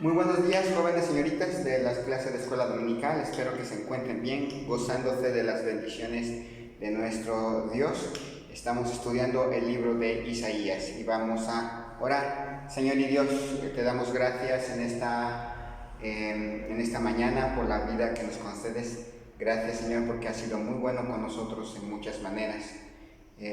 Muy buenos días, jóvenes señoritas de las clases de escuela dominical. Espero que se encuentren bien, gozándose de las bendiciones de nuestro Dios. Estamos estudiando el libro de Isaías y vamos a orar. Señor y Dios, te damos gracias en esta mañana por la vida que nos concedes. Gracias, Señor, porque has sido muy bueno con nosotros en muchas maneras.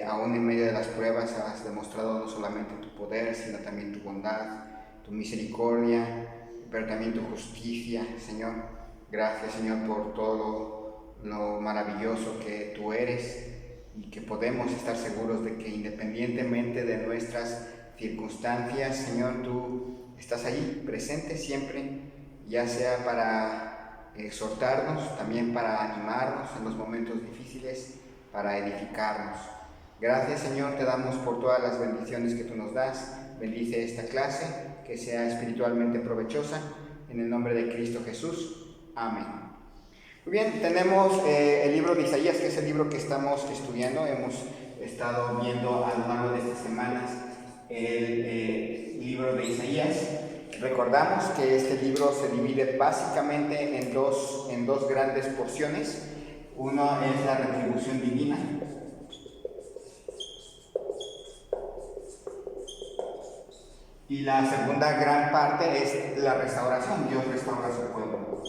Aún en medio de las pruebas has demostrado no solamente tu poder, sino también tu bondad, tu misericordia, pero también tu justicia, Señor. Gracias, Señor, por todo lo maravilloso que tú eres y que podemos estar seguros de que independientemente de nuestras circunstancias, Señor, tú estás allí, presente siempre, ya sea para exhortarnos, también para animarnos en los momentos difíciles, para edificarnos. Gracias, Señor, te damos por todas las bendiciones que tú nos das. Bendice esta clase, que sea espiritualmente provechosa, en el nombre de Cristo Jesús. Amén. Muy bien, tenemos el libro de Isaías, que es el libro que estamos estudiando. Hemos estado viendo a lo largo de estas semanas el libro de Isaías. Recordamos que este libro se divide básicamente en dos grandes porciones. Uno es la retribución divina. Y la segunda gran parte es la restauración. Dios restaura a su pueblo.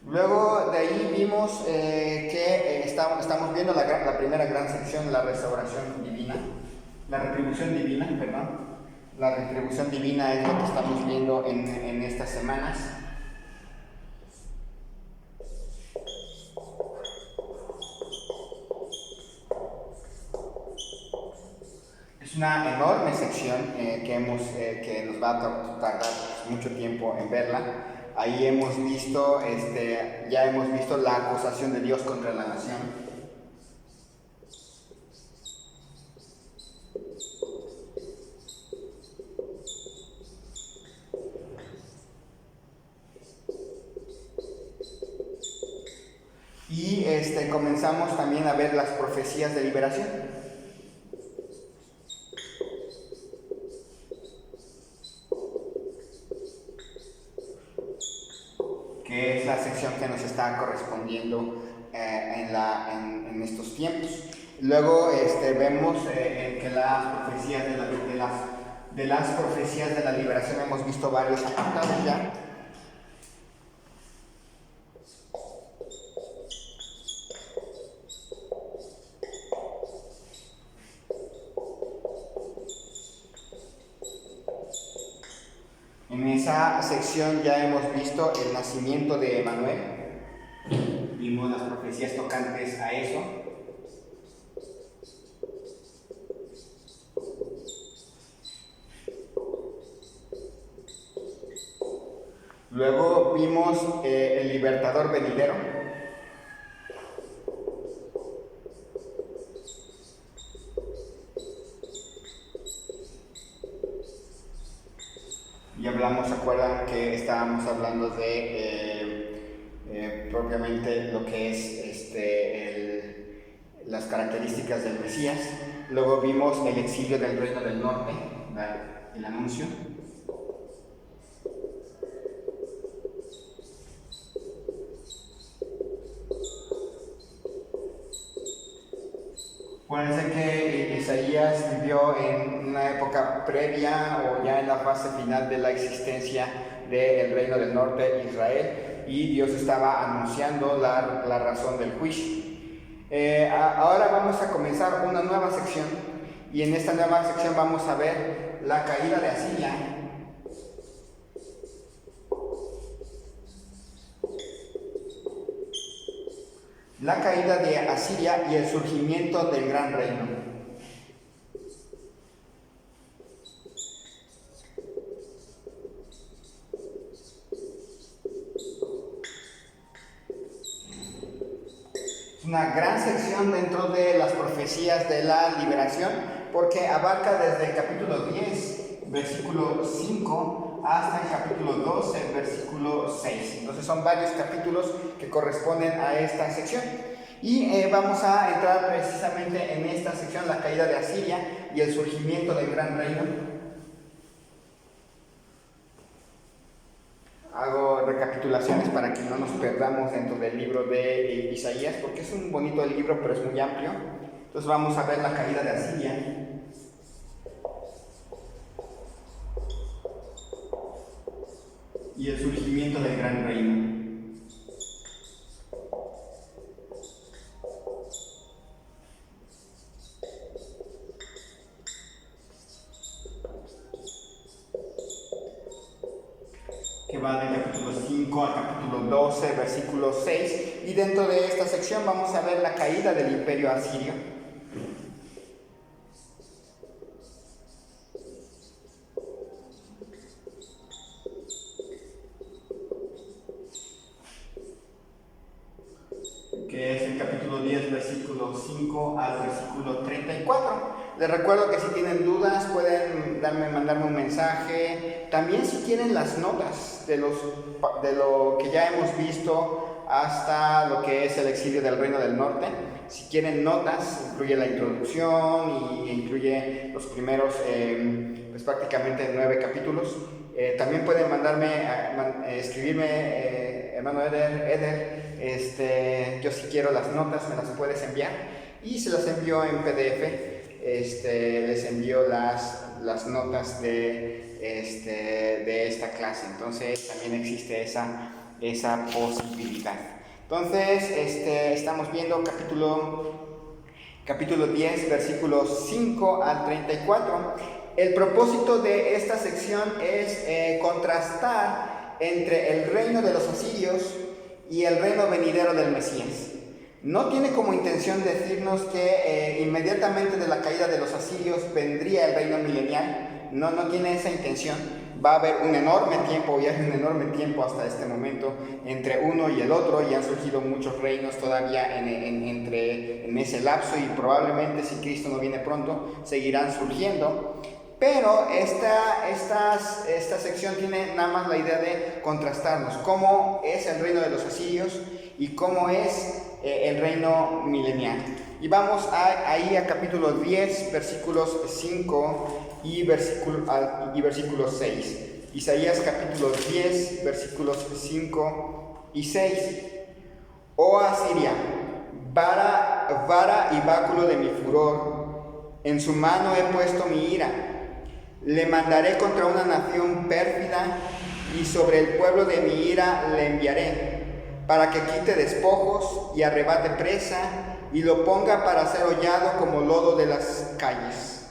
Luego de ahí vimos que estamos viendo la primera gran sección, la restauración divina. La retribución divina, perdón. La retribución divina es lo que estamos viendo en estas semanas. Es una enorme sección que nos va a tardar mucho tiempo en verla. Ahí hemos visto, ya hemos visto la acusación de Dios contra la nación. Y comenzamos también a ver las profecías de liberación. Que es la sección que nos está correspondiendo en estos tiempos. Luego vemos que las profecías de las profecías de la liberación hemos visto varios apartados ya. En esa sección ya hemos visto el nacimiento de Emanuel. Vimos las profecías tocantes a eso. Luego vimos el libertador venidero. Y hablamos, ¿se acuerdan que estábamos hablando de propiamente lo que es las características del Mesías? Luego vimos el exilio del reino del norte, el anuncio. Acuérdense que Isaías vivió en una época previa o ya en la fase final de la existencia del reino del norte, Israel, y Dios estaba anunciando la razón del juicio. Ahora vamos a comenzar una nueva sección, y en esta nueva sección vamos a ver la caída de Asiria. La caída de Asiria y el surgimiento del gran reino. Es una gran sección dentro de las profecías de la liberación, porque abarca desde el capítulo 10, versículo 5, hasta el capítulo 12, versículo 6. Entonces son varios capítulos que corresponden a esta sección. Y vamos a entrar precisamente en esta sección, la caída de Asiria y el surgimiento del gran reino. Hago recapitulaciones para que no nos perdamos dentro del libro de Isaías, porque es un bonito libro, pero es muy amplio. Entonces vamos a ver la caída de Asiria. Y el surgimiento del gran reino. Que va del capítulo 5 al capítulo 12, versículo 6. Y dentro de esta sección vamos a ver la caída del imperio asirio. Que es el capítulo 10, versículo 5 al versículo 34. Les recuerdo que si tienen dudas pueden mandarme un mensaje. También si tienen las notas de lo que ya hemos visto hasta lo que es el exilio del Reino del Norte. Si quieren notas, incluye la introducción y incluye los primeros pues prácticamente 9 capítulos. También pueden escribirme, hermano Eder, yo si quiero las notas me las puedes enviar y se las envío en PDF. Les envío las notas de esta clase. Entonces también existe esa posibilidad. Entonces estamos viendo capítulo 10, versículos 5 al 34. El propósito de esta sección es contrastar entre el reino de los asirios y el reino venidero del Mesías. No tiene como intención decirnos que inmediatamente de la caída de los asirios vendría el reino milenial. No tiene esa intención. Va a haber un enorme tiempo, y hay un enorme tiempo hasta este momento entre uno y el otro, y han surgido muchos reinos todavía en ese lapso, y probablemente si Cristo no viene pronto seguirán surgiendo. Pero esta sección tiene nada más la idea de contrastarnos cómo es el reino de los asirios y cómo es el reino milenial. Y vamos ahí a capítulo 10, versículos 5 y versículo 6. Isaías capítulo 10, versículos 5 y 6. Oh Asiria, vara y báculo de mi furor, en su mano he puesto mi ira. Le mandaré contra una nación pérfida, y sobre el pueblo de mi ira le enviaré, para que quite despojos y arrebate presa, y lo ponga para ser hollado como lodo de las calles.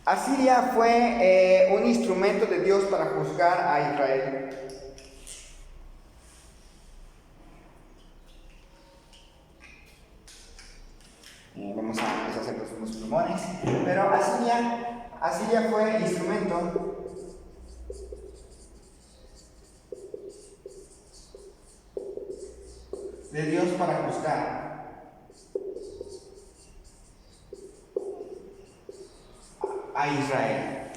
Asiria fue un instrumento de Dios para juzgar a Israel. Vamos a hacer los pulmones. Pero Asiria fue instrumento de Dios para juzgar a Israel.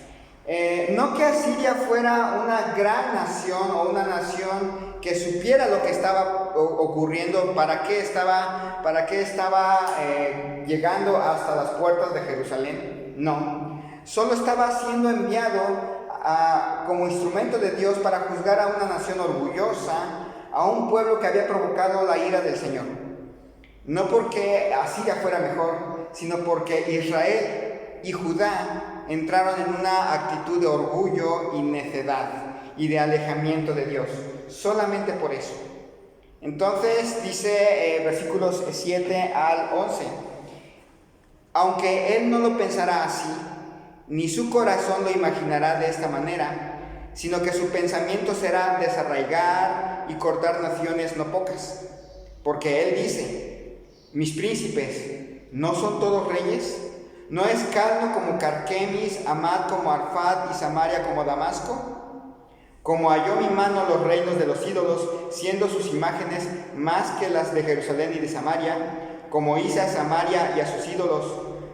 No que Asiria fuera una gran nación o una nación que supiera lo que estaba ocurriendo, para qué estaba llegando hasta las puertas de Jerusalén. No, solo estaba siendo enviado como instrumento de Dios para juzgar a una nación orgullosa, a un pueblo que había provocado la ira del Señor. No porque Asiria fuera mejor, sino porque Israel y Judá entraron en una actitud de orgullo y necedad y de alejamiento de Dios, solamente por eso. Entonces dice versículos 7 al 11: aunque él no lo pensará así, ni su corazón lo imaginará de esta manera, sino que su pensamiento será desarraigar y cortar naciones no pocas, porque él dice: mis príncipes, ¿no son todos reyes? ¿No es Calno como Carquemis, Amad como Arfad y Samaria como Damasco? Como halló mi mano los reinos de los ídolos, siendo sus imágenes más que las de Jerusalén y de Samaria, como hice a Samaria y a sus ídolos,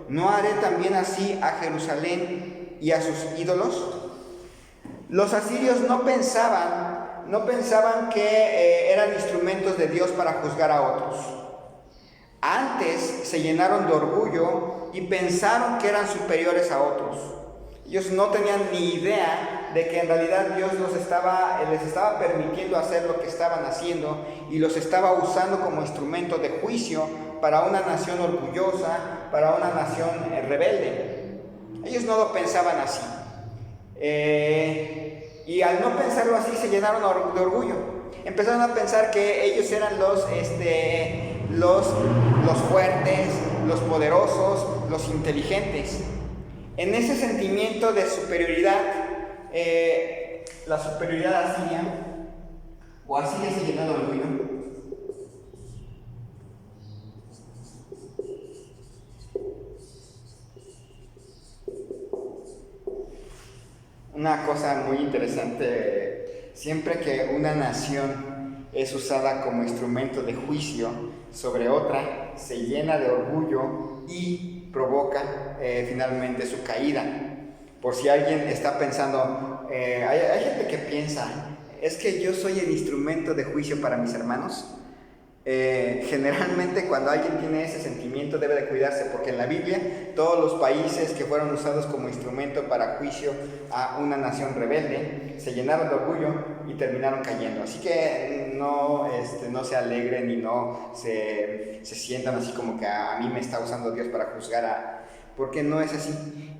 ¿no haré también así a Jerusalén y a sus ídolos? Los asirios no pensaban que eran instrumentos de Dios para juzgar a otros. Antes se llenaron de orgullo y pensaron que eran superiores a otros. Ellos no tenían ni idea de que en realidad Dios les estaba permitiendo hacer lo que estaban haciendo y los estaba usando como instrumento de juicio para una nación orgullosa, para una nación rebelde. Ellos no lo pensaban así. Y al no pensarlo así, se llenaron de orgullo. Empezaron a pensar que ellos eran los fuertes, los poderosos, los inteligentes. En ese sentimiento de superioridad, la superioridad asiria, o Asiria se llenó de orgullo. Una cosa muy interesante, siempre que una nación es usada como instrumento de juicio sobre otra, se llena de orgullo y provoca finalmente su caída. Por si alguien está pensando, hay gente que piensa, es que yo soy el instrumento de juicio para mis hermanos. Generalmente cuando alguien tiene ese sentimiento debe de cuidarse, porque en la Biblia todos los países que fueron usados como instrumento para juicio a una nación rebelde se llenaron de orgullo y terminaron cayendo. Así que no se alegren y no se sientan así como que a mí me está usando Dios para juzgar porque no es así,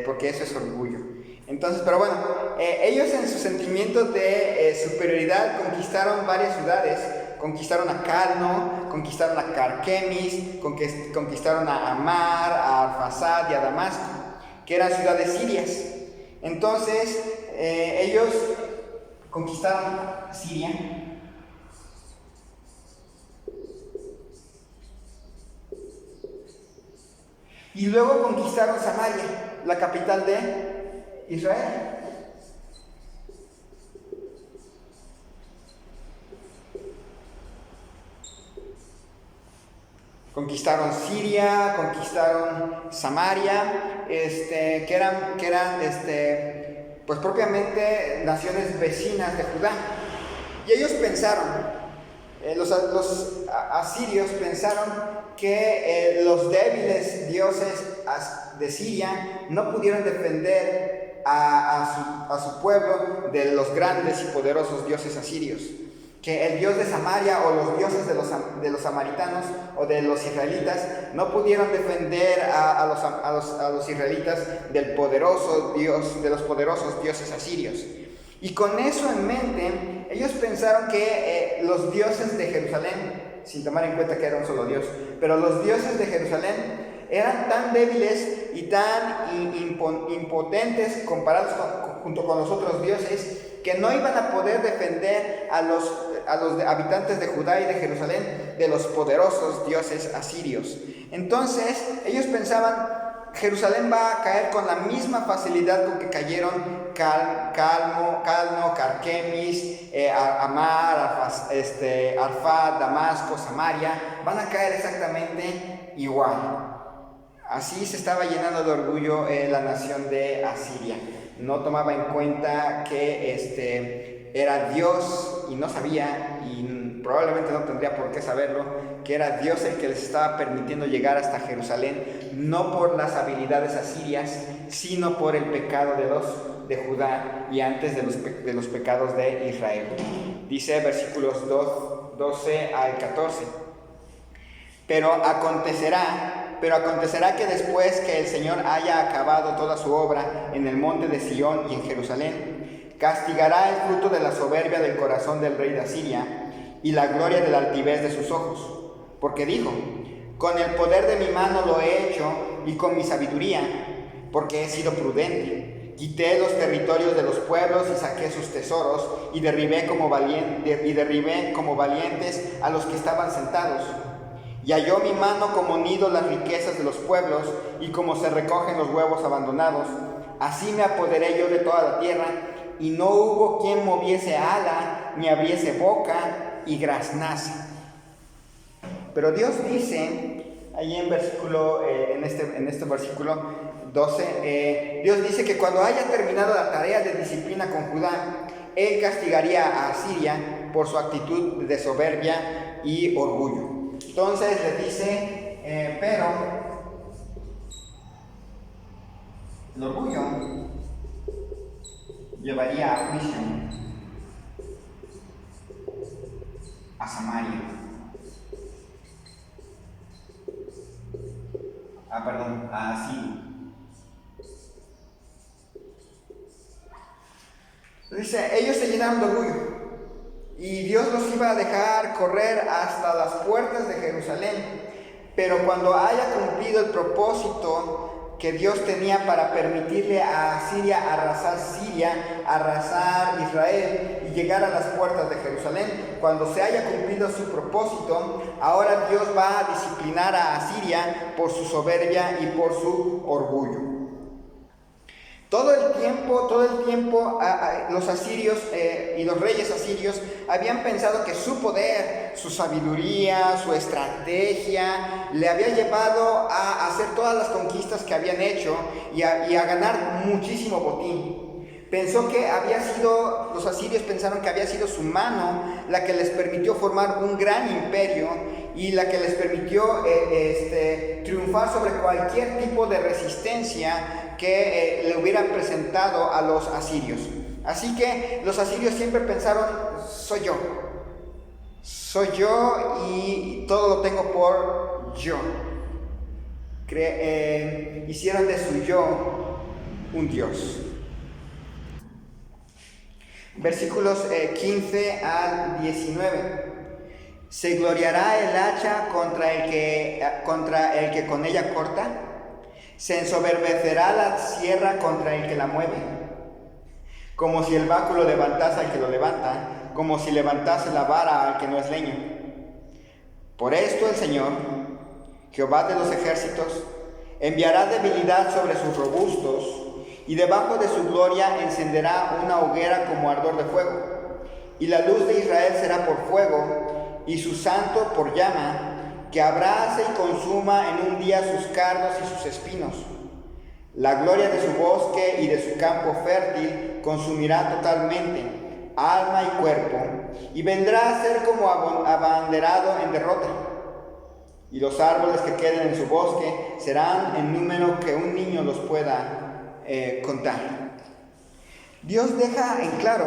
porque eso es orgullo. Entonces, pero bueno, ellos en su sentimiento de superioridad conquistaron varias ciudades. Conquistaron a Calno, conquistaron a Carquemis, conquistaron a Amar, a Arfasad y a Damasco, que eran ciudades sirias. Entonces, ellos conquistaron Siria. Y luego conquistaron Samaria, la capital de Israel. Conquistaron Siria, conquistaron Samaria, que eran pues propiamente naciones vecinas de Judá. Y ellos pensaron, los asirios pensaron que los débiles dioses de Siria no pudieron defender a su pueblo de los grandes y poderosos dioses asirios. Que el dios de Samaria o los dioses de los samaritanos o de los israelitas no pudieron defender a los israelitas de los poderosos dioses asirios. Y con eso en mente, ellos pensaron que los dioses de Jerusalén, sin tomar en cuenta que era un solo dios, pero los dioses de Jerusalén eran tan débiles y tan impotentes comparados junto con los otros dioses, que no iban a poder defender a los habitantes de Judá y de Jerusalén de los poderosos dioses asirios. Entonces, ellos pensaban, Jerusalén va a caer con la misma facilidad con que cayeron Calno, Carquemis, Amar, Arfad, Damasco, Samaria, van a caer exactamente igual. Así se estaba llenando de orgullo la nación de Asiria. No tomaba en cuenta que era Dios, y no sabía, y probablemente no tendría por qué saberlo, que era Dios el que les estaba permitiendo llegar hasta Jerusalén, no por las habilidades asirias, sino por el pecado de Judá y antes de los pecados de Israel. Dice versículos 12 al 14. Pero acontecerá que después que el Señor haya acabado toda su obra en el monte de Sión y en Jerusalén, castigará el fruto de la soberbia del corazón del rey de Asiria y la gloria de la altivez de sus ojos. Porque dijo, con el poder de mi mano lo he hecho y con mi sabiduría, porque he sido prudente. Quité los territorios de los pueblos y saqué sus tesoros y derribé como valientes a los que estaban sentados. Y halló mi mano como nido las riquezas de los pueblos y como se recogen los huevos abandonados. Así me apoderé yo de toda la tierra, y no hubo quien moviese ala, ni abriese boca y graznase. Pero Dios dice, ahí en este versículo 12, Dios dice que cuando haya terminado la tarea de disciplina con Judá, Él castigaría a Asiria por su actitud de soberbia y orgullo. Entonces le dice, pero el orgullo llevaría a juicio a Samaria. A Siria. Dice, ellos se llenaron de orgullo y Dios los iba a dejar correr hasta las puertas de Jerusalén, pero cuando haya cumplido el propósito que Dios tenía para permitirle a Siria, arrasar Israel y llegar a las puertas de Jerusalén, cuando se haya cumplido su propósito, ahora Dios va a disciplinar a Asiria por su soberbia y por su orgullo. Todo el tiempo los asirios y los reyes asirios habían pensado que su poder, su sabiduría, su estrategia le había llevado a hacer todas las conquistas que habían hecho y a ganar muchísimo botín. Los asirios pensaron que había sido su mano la que les permitió formar un gran imperio y la que les permitió triunfar sobre cualquier tipo de resistencia que le hubieran presentado a los asirios. Así que los asirios siempre pensaron, soy yo y todo lo tengo por yo. Hicieron de su yo un dios. Versículos 15 al 19. ¿Se gloriará el hacha contra el que con ella corta? ¿Se ensoberbecerá la sierra contra el que la mueve? Como si el báculo levantase al que lo levanta, como si levantase la vara al que no es leño. Por esto el Señor, Jehová de los ejércitos, enviará debilidad sobre sus robustos, y debajo de su gloria encenderá una hoguera como ardor de fuego, y la luz de Israel será por fuego, y su santo por llama, que abrace y consuma en un día sus cardos y sus espinos. La gloria de su bosque y de su campo fértil consumirá totalmente, alma y cuerpo, y vendrá a ser como abanderado en derrota. Y los árboles que queden en su bosque serán en número que un niño los pueda contar. Dios deja en claro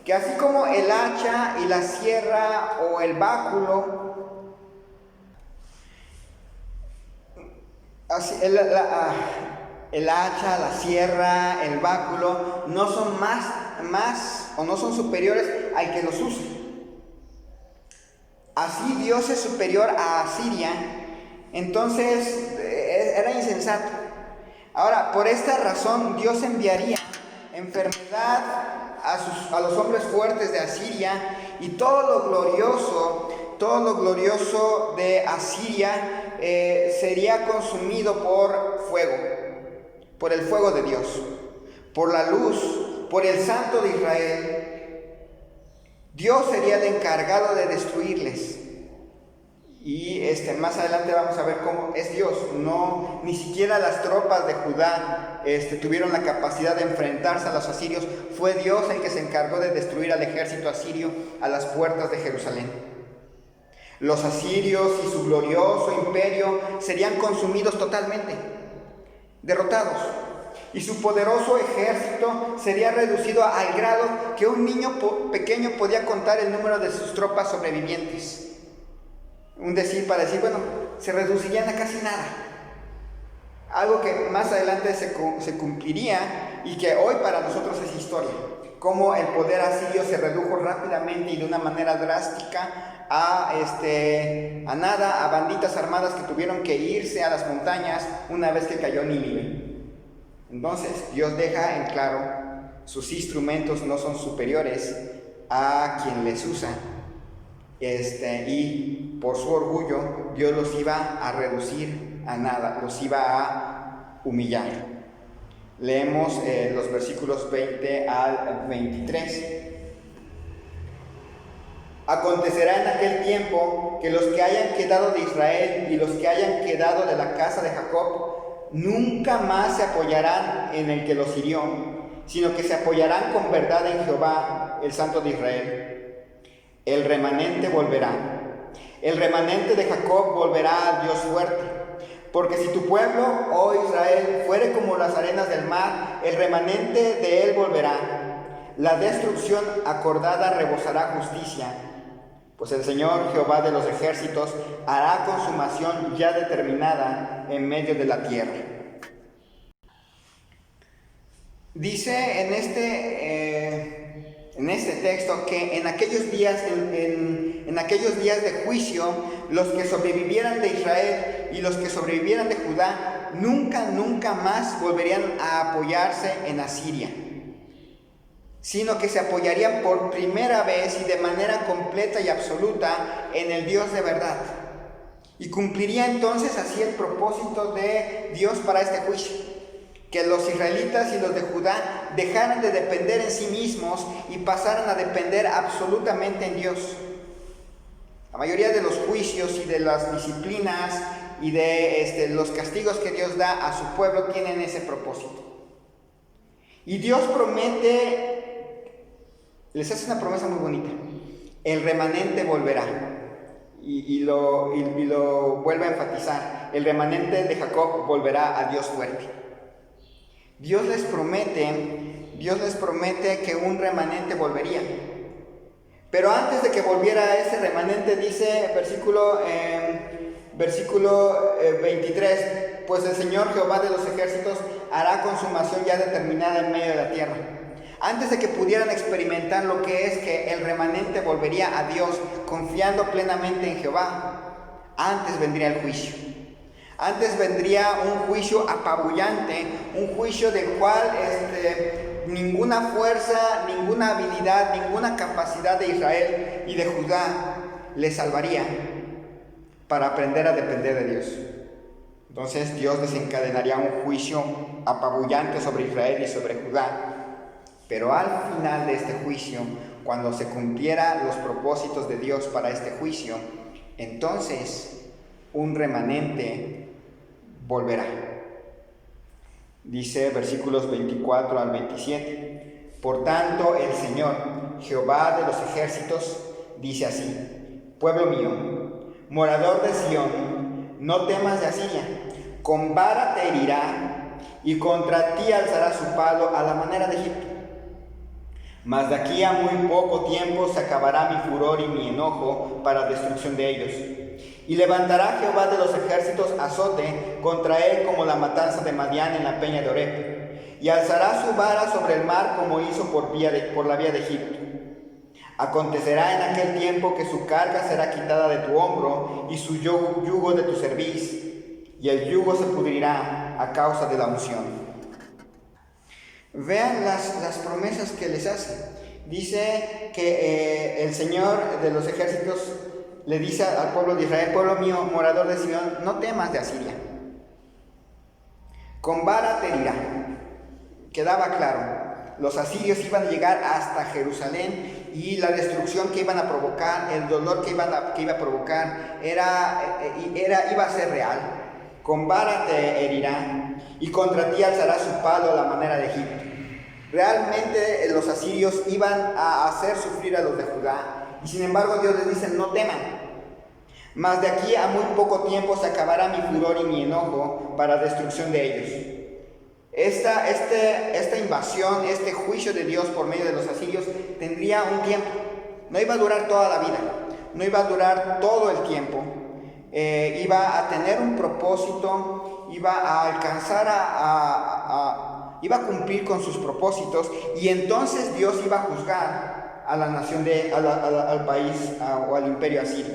que así como el hacha y la sierra o el báculo, el hacha, la sierra, el báculo no son más o no son superiores al que los use. Así Dios es superior a Asiria, entonces era insensato. Ahora, por esta razón Dios enviaría enfermedad a los hombres fuertes de Asiria, y todo lo glorioso de Asiria sería consumido por fuego, por el fuego de Dios, por la luz, por el Santo de Israel. Dios sería el encargado de destruirles. Y más adelante vamos a ver cómo es Dios. Ni siquiera las tropas de Judá tuvieron la capacidad de enfrentarse a los asirios. Fue Dios el que se encargó de destruir al ejército asirio a las puertas de Jerusalén. Los asirios y su glorioso imperio serían consumidos totalmente, derrotados, y su poderoso ejército sería reducido al grado que un niño pequeño podía contar el número de sus tropas sobrevivientes. Se reducirían a casi nada. Algo que más adelante se cumpliría y que hoy para nosotros es historia. Cómo el poder asirio se redujo rápidamente y de una manera drástica a nada, a banditas armadas que tuvieron que irse a las montañas una vez que cayó Nínive. Entonces Dios deja en claro, sus instrumentos no son superiores a quien les usa, y por su orgullo Dios los iba a reducir a nada, los iba a humillar. Leemos los versículos 20 al 23. Acontecerá en aquel tiempo que los que hayan quedado de Israel y los que hayan quedado de la casa de Jacob nunca más se apoyarán en el que los hirió, sino que se apoyarán con verdad en Jehová, el Santo de Israel. El remanente volverá, El remanente de Jacob volverá al Dios fuerte. Porque si tu pueblo, oh Israel, fuere como las arenas del mar, el remanente de él volverá. La destrucción acordada rebosará justicia, pues el Señor Jehová de los ejércitos hará consumación ya determinada en medio de la tierra. Dice en este texto que en aquellos días de juicio, los que sobrevivieran de Israel y los que sobrevivieran de Judá nunca más volverían a apoyarse en Asiria, sino que se apoyarían por primera vez y de manera completa y absoluta en el Dios de verdad. Y cumpliría entonces así el propósito de Dios para este juicio, que los israelitas y los de Judá dejaran de depender en sí mismos y pasaran a depender absolutamente en Dios. La mayoría de los juicios y de las disciplinas y de los castigos que Dios da a su pueblo tienen ese propósito. Y Dios les hace una promesa muy bonita: el remanente volverá. Y lo vuelve a enfatizar: el remanente de Jacob volverá a Dios fuerte. Dios les promete que un remanente volvería. Pero antes de que volviera ese remanente, dice versículo 23, pues el Señor Jehová de los ejércitos hará consumación ya determinada en medio de la tierra. Antes de que pudieran experimentar lo que es que el remanente volvería a Dios confiando plenamente en Jehová, antes vendría el juicio. Antes vendría un juicio apabullante, un juicio del cual ninguna fuerza, ninguna habilidad, ninguna capacidad de Israel y de Judá les salvaría para aprender a depender de Dios. Entonces Dios desencadenaría un juicio apabullante sobre Israel y sobre Judá. Pero al final de este juicio, cuando se cumplieran los propósitos de Dios para este juicio, entonces un remanente volverá. Dice versículos 24 al 27. Por tanto, el Señor, Jehová de los ejércitos, dice así: pueblo mío, morador de Sión, no temas de Asiria, con vara te herirá, y contra ti alzará su palo a la manera de Egipto. Mas de aquí a muy poco tiempo se acabará mi furor y mi enojo para destrucción de ellos. Y levantará Jehová de los ejércitos azote contra él como la matanza de Madián en la peña de Oreb. Y alzará su vara sobre el mar como hizo por la vía de Egipto. Acontecerá en aquel tiempo que su carga será quitada de tu hombro y su yugo de tu cerviz, y el yugo se pudrirá a causa de la unción. Vean las promesas que les hace. Dice que el Señor de los ejércitos le dice al pueblo de Israel: pueblo mío, morador de Sión, no temas de Asiria. Con vara te herirá. Quedaba claro, los asirios iban a llegar hasta Jerusalén y la destrucción que iban a provocar, el dolor que iba a provocar, iba a ser real. Con vara te herirá y contra ti alzará su palo a la manera de Egipto. Realmente los asirios iban a hacer sufrir a los de Judá, y sin embargo Dios les dice: no teman, mas de aquí a muy poco tiempo se acabará mi furor y mi enojo para destrucción de ellos. Esta invasión, este juicio de Dios por medio de los asirios tendría un tiempo. No iba a durar toda la vida, no iba a durar todo el tiempo. Iba a tener un propósito, iba a alcanzar iba a cumplir con sus propósitos, y entonces Dios iba a juzgar a la nación al país o al imperio asirio.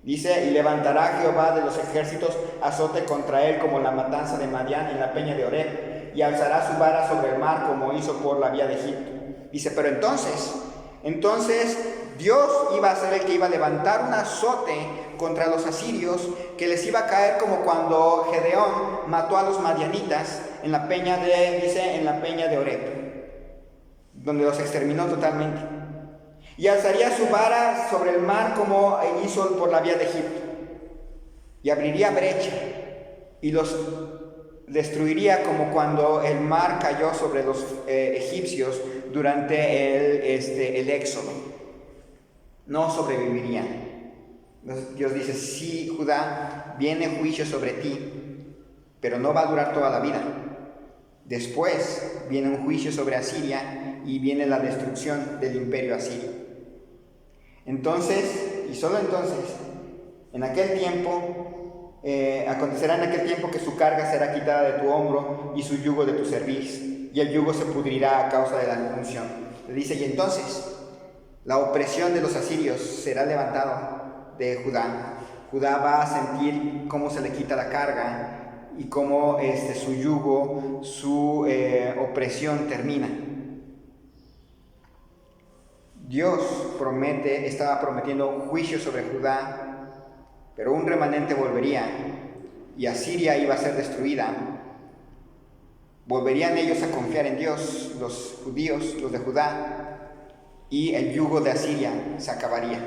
Dice: y levantará Jehová de los ejércitos azote contra él como la matanza de Madián en la peña de Oreb, y alzará su vara sobre el mar como hizo por la vía de Egipto. Dice: pero entonces Dios iba a ser el que iba a levantar un azote contra los asirios, que les iba a caer como cuando Gedeón mató a los madianitas en la peña de Oreb, donde los exterminó totalmente. Y alzaría su vara sobre el mar como hizo por la vía de Egipto, y abriría brecha y los destruiría como cuando el mar cayó sobre los egipcios durante el éxodo. No sobrevivirían. Dios dice, sí, Judá, viene juicio sobre ti, pero no va a durar toda la vida. Después viene un juicio sobre Asiria y viene la destrucción del imperio asirio. Entonces, y solo entonces, en aquel tiempo, acontecerá en aquel tiempo que su carga será quitada de tu hombro y su yugo de tu cerviz, y el yugo se pudrirá a causa de la unción. Le dice, y entonces la opresión de los asirios será levantada de Judá. Judá va a sentir cómo se le quita la carga y cómo su yugo, su opresión termina. Dios estaba prometiendo juicio sobre Judá, pero un remanente volvería y Asiria iba a ser destruida. Volverían ellos a confiar en Dios, los judíos, los de Judá, y el yugo de Asiria se acabaría.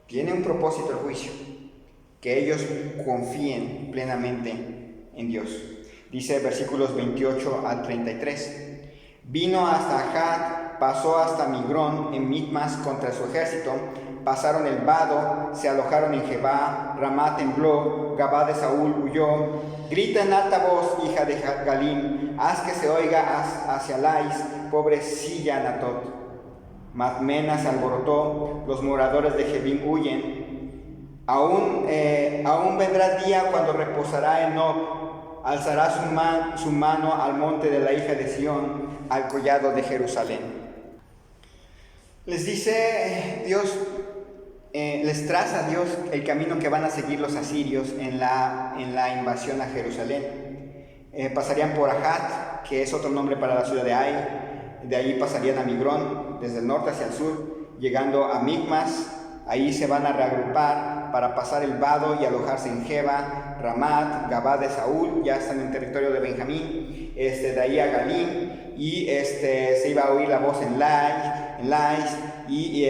Tiene un propósito el juicio, que ellos confíen plenamente en Dios. Dice versículos 28 al 33. Vino hasta Ahat, pasó hasta Migrón en Micmas contra su ejército, pasaron el vado, se alojaron en Jebá, Ramá tembló, Gabá de Saúl huyó. Grita en alta voz, hija de Galim, haz que se oiga hacia Lais, pobrecilla Anatot. Madmena se alborotó, los moradores de Jebim huyen. Aún vendrá día cuando reposará Enoc, alzará su mano al monte de la hija de Sión, al collado de Jerusalén. Les dice Dios, les traza Dios el camino que van a seguir los asirios en la invasión a Jerusalén. Pasarían por Ahat, que es otro nombre para la ciudad de Ai. De ahí pasarían a Migrón, desde el norte hacia el sur, llegando a Micmas. Ahí se van a reagrupar para pasar el vado y alojarse en Jeba, Ramat, Gabá de Saúl, ya están en territorio de Benjamín. De ahí a Galim, y se iba a oír la voz en Lais, y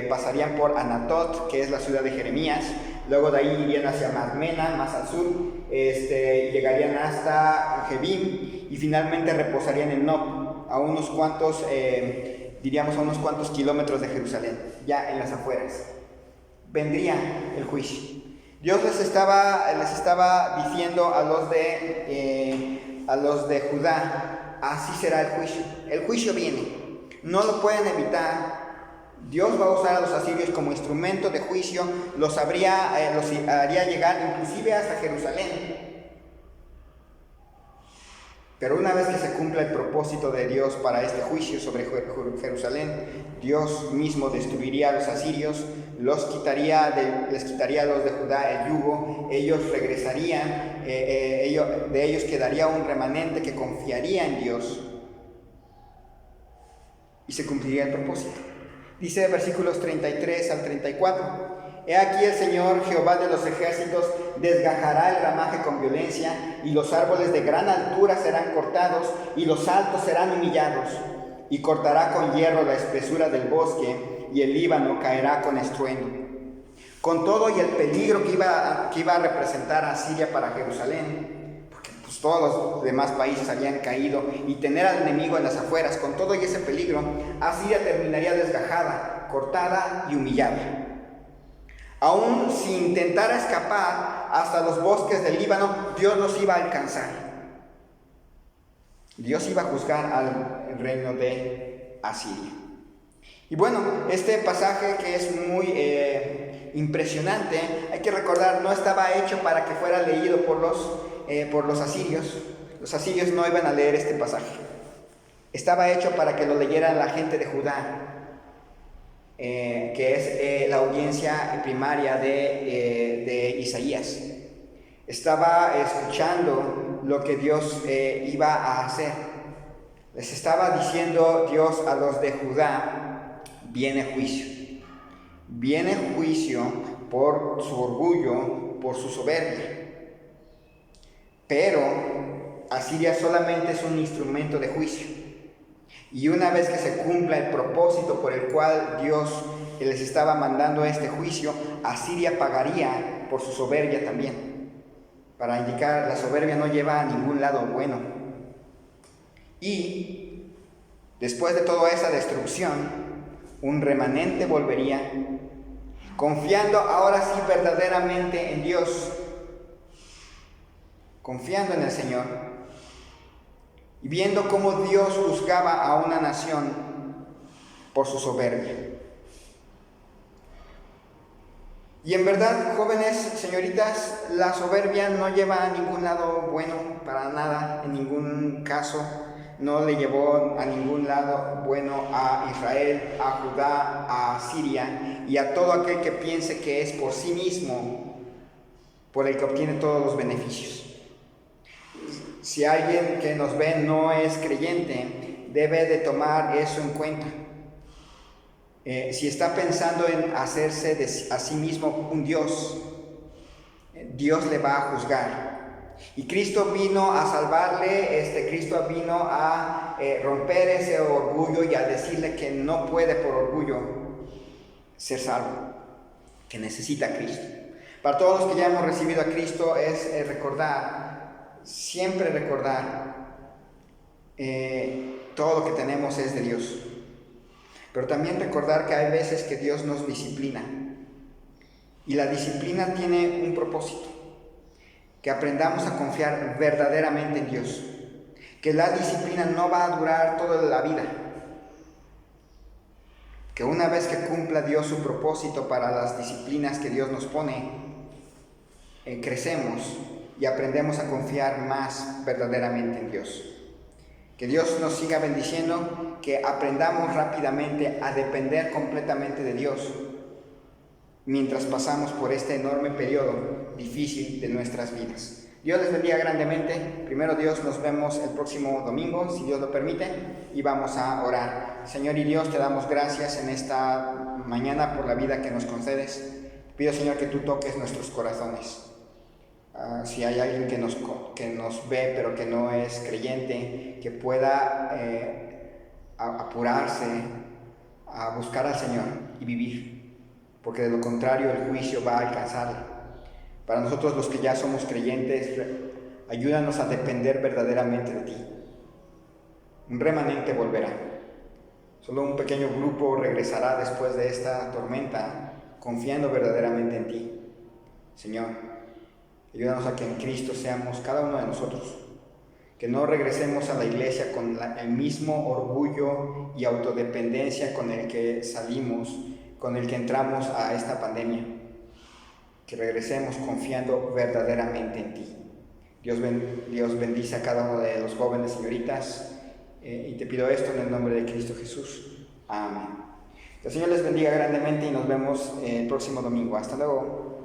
pasarían por Anatot, que es la ciudad de Jeremías. Luego de ahí irían hacia Madmena, más al sur, y llegarían hasta Jebim, y finalmente reposarían en Nob, a unos cuantos kilómetros de Jerusalén, ya en las afueras. Vendría el juicio. Dios les estaba diciendo a los de Judá, así será el juicio. El juicio viene, no lo pueden evitar. Dios va a usar a los asirios como instrumento de juicio, los haría llegar inclusive hasta Jerusalén. Pero una vez que se cumpla el propósito de Dios para este juicio sobre Jerusalén, Dios mismo destruiría a los asirios, les quitaría a los de Judá el yugo, ellos regresarían, de ellos quedaría un remanente que confiaría en Dios y se cumpliría el propósito. Dice versículos 33 al 34. He aquí el Señor Jehová de los ejércitos desgajará el ramaje con violencia, y los árboles de gran altura serán cortados, y los altos serán humillados, y cortará con hierro la espesura del bosque, y el Líbano caerá con estruendo. Con todo y el peligro que iba a representar a Asiria para Jerusalén, porque pues todos los demás países habían caído, y tener al enemigo en las afueras, con todo y ese peligro, Asiria terminaría desgajada, cortada y humillada. Aún si intentara escapar hasta los bosques del Líbano, Dios los iba a alcanzar. Dios iba a juzgar al reino de Asiria. Y bueno, este pasaje que es muy impresionante, hay que recordar, no estaba hecho para que fuera leído por los asirios. Los asirios no iban a leer este pasaje. Estaba hecho para que lo leyeran la gente de Judá, que es la audiencia primaria de Isaías. Estaba escuchando lo que Dios iba a hacer. Les estaba diciendo Dios a los de Judá, viene juicio. Viene juicio por su orgullo, por su soberbia. Pero Asiria solamente es un instrumento de juicio. Y una vez que se cumpla el propósito por el cual Dios les estaba mandando este juicio, Asiria pagaría por su soberbia también. Para indicar, la soberbia no lleva a ningún lado bueno. Y después de toda esa destrucción, un remanente volvería confiando ahora sí verdaderamente en Dios, confiando en el Señor, y viendo cómo Dios juzgaba a una nación por su soberbia. Y en verdad, jóvenes, señoritas, la soberbia no lleva a ningún lado bueno, para nada, en ningún caso. No le llevó a ningún lado bueno a Israel, a Judá, a Siria y a todo aquel que piense que es por sí mismo por el que obtiene todos los beneficios. Si alguien que nos ve no es creyente, debe de tomar eso en cuenta. Si está pensando en hacerse a sí mismo un Dios, Dios le va a juzgar. Y Cristo vino a salvarle, Cristo vino a romper ese orgullo y a decirle que no puede por orgullo ser salvo, que necesita a Cristo. Para todos los que ya hemos recibido a Cristo es recordar, siempre recordar, todo lo que tenemos es de Dios. Pero también recordar que hay veces que Dios nos disciplina. Y la disciplina tiene un propósito. Que aprendamos a confiar verdaderamente en Dios. Que la disciplina no va a durar toda la vida. Que una vez que cumpla Dios su propósito para las disciplinas que Dios nos pone, crecemos y aprendemos a confiar más verdaderamente en Dios. Que Dios nos siga bendiciendo, que aprendamos rápidamente a depender completamente de Dios mientras pasamos por este enorme periodo difícil de nuestras vidas. Dios les bendiga grandemente. Primero Dios, nos vemos el próximo domingo, si Dios lo permite, y vamos a orar. Señor y Dios, te damos gracias en esta mañana por la vida que nos concedes. Pido, Señor, que tú toques nuestros corazones. Si hay alguien que nos ve pero que no es creyente, que pueda apurarse a buscar al Señor y vivir, porque de lo contrario el juicio va a alcanzarle. Para nosotros los que ya somos creyentes, ayúdanos a depender verdaderamente de ti. Un remanente volverá. Solo un pequeño grupo regresará después de esta tormenta, confiando verdaderamente en ti. Señor, ayúdanos a que en Cristo seamos cada uno de nosotros, que no regresemos a la iglesia con el mismo orgullo y autodependencia con el que salimos, con el que entramos a esta pandemia, que regresemos confiando verdaderamente en ti. Dios bendice a cada uno de los jóvenes, señoritas, y te pido esto en el nombre de Cristo Jesús. Amén. Que el Señor les bendiga grandemente y nos vemos el próximo domingo. Hasta luego.